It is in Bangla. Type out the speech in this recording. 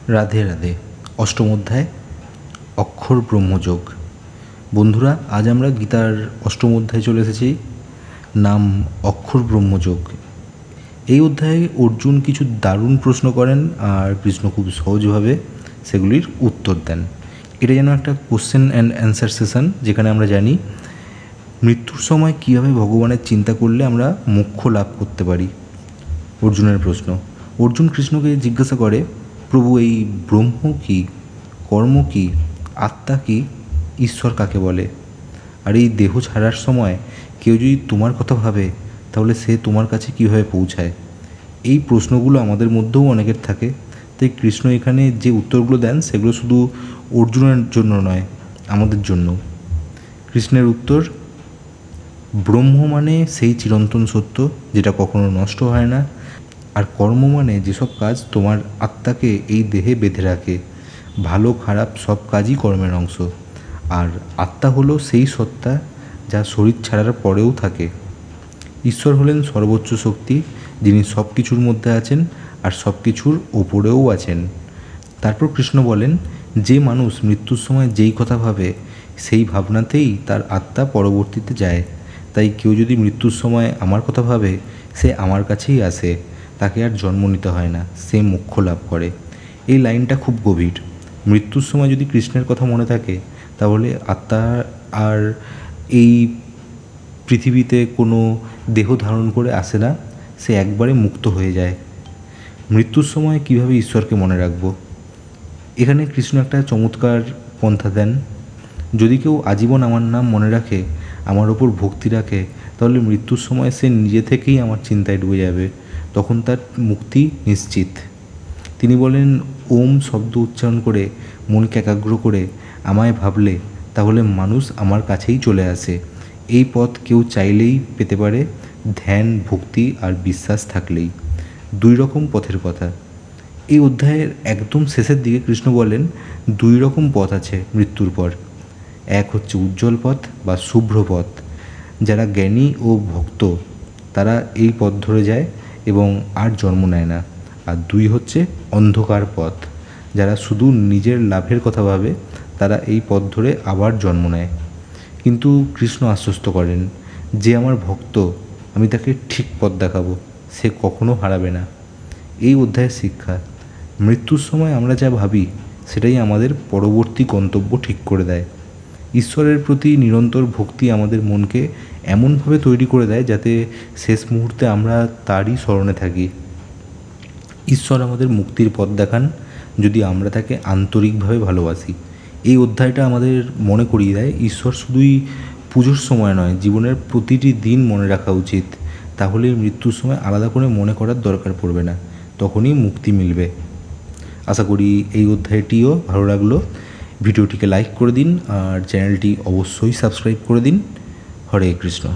রাধে রাধে। অষ্টম অধ্যায় অক্ষর ব্রহ্মযোগ। বন্ধুরা, আজ আমরা গীতার অষ্টম অধ্যায়ে চলে এসেছি, নাম অক্ষর ব্রহ্মযোগ। এই অধ্যায়ে অর্জুন কিছু দারুণ প্রশ্ন করেন আর কৃষ্ণ খুব সহজভাবে সেগুলির উত্তর দেন। এটা যেন একটা কোশ্চেন অ্যান্ড অ্যান্সার সেশন, যেখানে আমরা জানি মৃত্যুর সময় কীভাবে ভগবানের চিন্তা করলে আমরা মোক্ষ লাভ করতে পারি। অর্জুনের প্রশ্ন। অর্জুন কৃষ্ণকে জিজ্ঞাসা করে, প্রভু, এই ব্রহ্ম কী, কর্ম কী, আত্মা কী, ঈশ্বর কাকে বলে? আর এই দেহ ছাড়ার সময় কেউ যদি তোমার কথা ভাবে, তাহলে সে তোমার কাছে কীভাবে পৌঁছায়? এই প্রশ্নগুলো আমাদের মধ্যেও অনেকের থাকে। তাই কৃষ্ণ এখানে যে উত্তরগুলো দেন সেগুলো শুধু অর্জুনের জন্য নয়, আমাদের জন্য। কৃষ্ণের উত্তর, ব্রহ্ম মানে সেই চিরন্তন সত্য যেটা কখনো নষ্ট হয় না, আর কর্ম মানে যেসব কাজ তোমার আত্মাকে এই দেহে বেঁধে রাখে। ভালো খারাপ সব কাজই কর্মের অংশ। আর আত্মা হলো সেই সত্তা যা শরীর ছাড়ার পরেও থাকে। ঈশ্বর হলেন সর্বোচ্চ শক্তি, যিনি সব কিছুর মধ্যে আছেন আর সব কিছুর ওপরেও আছেন। তারপর কৃষ্ণ বলেন, যে মানুষ মৃত্যুর সময় যেই কথা ভাবে, সেই ভাবনাতেই তার আত্মা পরবর্তীতে যায়। তাই কেউ যদি মৃত্যুর সময় আমার কথা ভাবে, সে আমার কাছেই আসে, তাকে আর জন্ম নিতে হয় না, সে মোক্ষ লাভ করে। এই লাইনটা খুব গভীর। মৃত্যুর সময় যদি কৃষ্ণের কথা মনে থাকে, তাহলে আত্মা আর এই পৃথিবীতে কোনো দেহ ধারণ করে আসে না, সে একবারে মুক্ত হয়ে যায়। মৃত্যুর সময় কিভাবে ঈশ্বরকে মনে রাখব? এখানে কৃষ্ণ একটা চমৎকার পন্থা দেন। যদি কেউ আজীবন আমার নাম মনে রাখে, আমার ওপর ভক্তি রাখে, তাহলে মৃত্যুর সময় সে নিজে থেকেই আমার চিন্তায় ডুবে যাবে, তখন তার মুক্তি নিশ্চিত। তিনি বলেন, ওম শব্দ উচ্চারণ করে মনকে একাগ্র করে আমায় ভাবলে, তাহলে মানুষ আমার কাছেই চলে আসে। এই পথ কেউ চাইলেই পেতে পারে, ধ্যান, ভক্তি আর বিশ্বাস থাকলেই। দুই রকম পথের কথা। এই অধ্যায়ের একদম শেষের দিকে কৃষ্ণ বলেন, দুই রকম পথ আছে মৃত্যুর পর। এক হচ্ছে উজ্জ্বল পথ বা শুভ্র পথ। যারা জ্ঞানী ও ভক্ত, তারা এই পথ ধরে যায় এবং আর জন্ম নেয় না। আর দুই হচ্ছে অন্ধকার পথ। যারা শুধু নিজের লাভের কথা ভাবে, তারা এই পথ ধরে আবার জন্ম নেয়। কিন্তু কৃষ্ণ আশ্বস্ত করেন, যে আমার ভক্ত, আমি তাকে ঠিক পথ দেখাবো, সে কখনো হারাবে না। এই অধ্যায়ের শিক্ষা, মৃত্যুর সময় আমরা যা ভাবি, সেটাই আমাদের পরবর্তী গন্তব্য ঠিক করে দেয়। ঈশ্বরের প্রতি নিরন্তর ভক্তি আমাদের মনকে এমনভাবে তৈরি করে দেয়, যাতে শেষ মুহূর্তে আমরা তারই স্মরণে থাকি। ঈশ্বর আমাদের মুক্তির পথ দেখান, যদি আমরা তাকে আন্তরিকভাবে ভালোবাসি। এই অধ্যায়টা আমাদের মনে করিয়ে দেয়, ঈশ্বর শুধুই পুজোর সময় নয়, জীবনের প্রতিটি দিন মনে রাখা উচিত। তাহলেই মৃত্যুর সময় আলাদা করে মনে করার দরকার পড়বে না, তখনই মুক্তি মিলবে। আশা করি এই অধ্যায়টিও ভালো লাগলো। ভিডিওটিকে লাইক করে দিন আর চ্যানেলটি অবশ্যই সাবস্ক্রাইব করে দিন। হরে কৃষ্ণ।